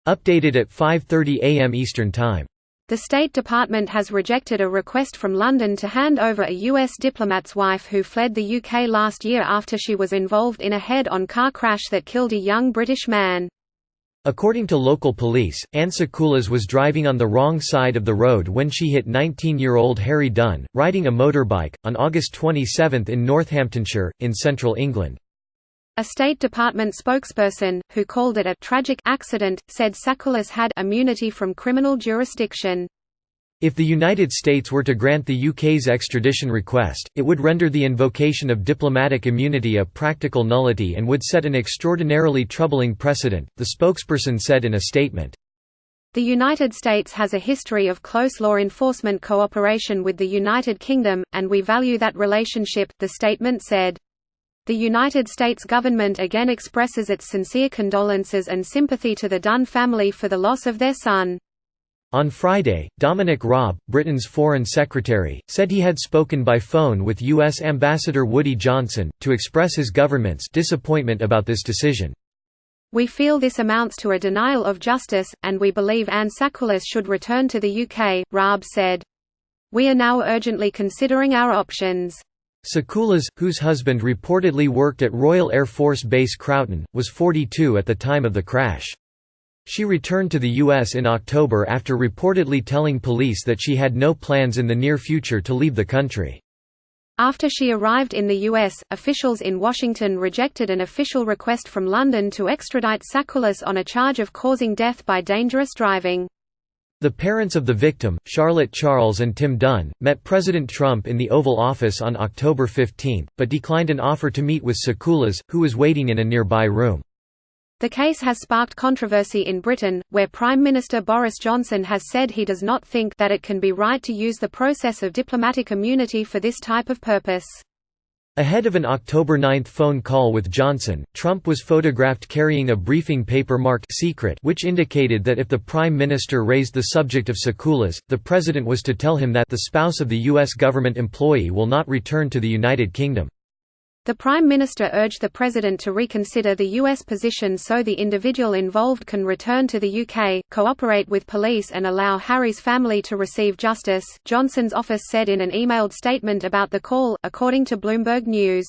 Updated at 5:30 a.m. Eastern Time. The State Department has rejected a request from London to hand over a U.S. diplomat's wife who fled the UK last year after she was involved in a head-on car crash that killed a young British man. According to local police, Anne Sakoulas was driving on the wrong side of the road when she hit 19-year-old Harry Dunn, riding a motorbike, on August 27 in Northamptonshire, in central England. A State Department spokesperson, who called it a «tragic accident», said Sakoulas had «immunity from criminal jurisdiction». If the United States were to grant the UK's extradition request, it would render the invocation of diplomatic immunity a practical nullity and would set an extraordinarily troubling precedent, the spokesperson said in a statement. The United States has a history of close law enforcement cooperation with the United Kingdom, and we value that relationship, the statement said. The United States government again expresses its sincere condolences and sympathy to the Dunn family for the loss of their son. On Friday, Dominic Raab, Britain's Foreign Secretary, said he had spoken by phone with U.S. Ambassador Woody Johnson, to express his government's disappointment about this decision. We feel this amounts to a denial of justice, and we believe Anne Sakoulas should return to the UK, Raab said. We are now urgently considering our options. Sakoulas, whose husband reportedly worked at Royal Air Force Base Croughton, was 42 at the time of the crash. She returned to the U.S. in October after reportedly telling police that she had no plans in the near future to leave the country. After she arrived in the U.S., officials in Washington rejected an official request from London to extradite Sakoulas on a charge of causing death by dangerous driving. The parents of the victim, Charlotte Charles and Tim Dunn, met President Trump in the Oval Office on October 15, but declined an offer to meet with Sakoulas, who was waiting in a nearby room. The case has sparked controversy in Britain, where Prime Minister Boris Johnson has said he does not think that it can be right to use the process of diplomatic immunity for this type of purpose. Ahead of an October 9 phone call with Johnson, Trump was photographed carrying a briefing paper marked "Secret", which indicated that if the Prime Minister raised the subject of Sakoulas, the President was to tell him that the spouse of the U.S. government employee will not return to the United Kingdom. The Prime Minister urged the President to reconsider the U.S. position so the individual involved can return to the UK, cooperate with police and allow Harry's family to receive justice, Johnson's office said in an emailed statement about the call, according to Bloomberg News.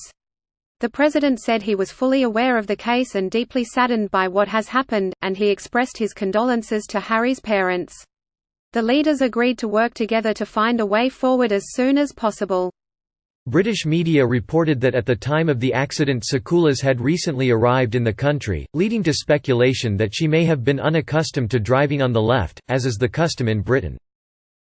The President said he was fully aware of the case and deeply saddened by what has happened, and he expressed his condolences to Harry's parents. The leaders agreed to work together to find a way forward as soon as possible. British media reported that at the time of the accident Sakoulas had recently arrived in the country, leading to speculation that she may have been unaccustomed to driving on the left, as is the custom in Britain.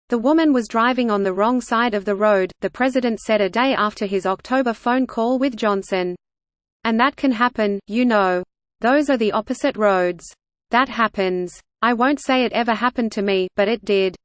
The woman was driving on the wrong side of the road, the President said a day after his October phone call with Johnson. And that can happen, you know. Those are the opposite roads. That happens. I won't say it ever happened to me, but it did.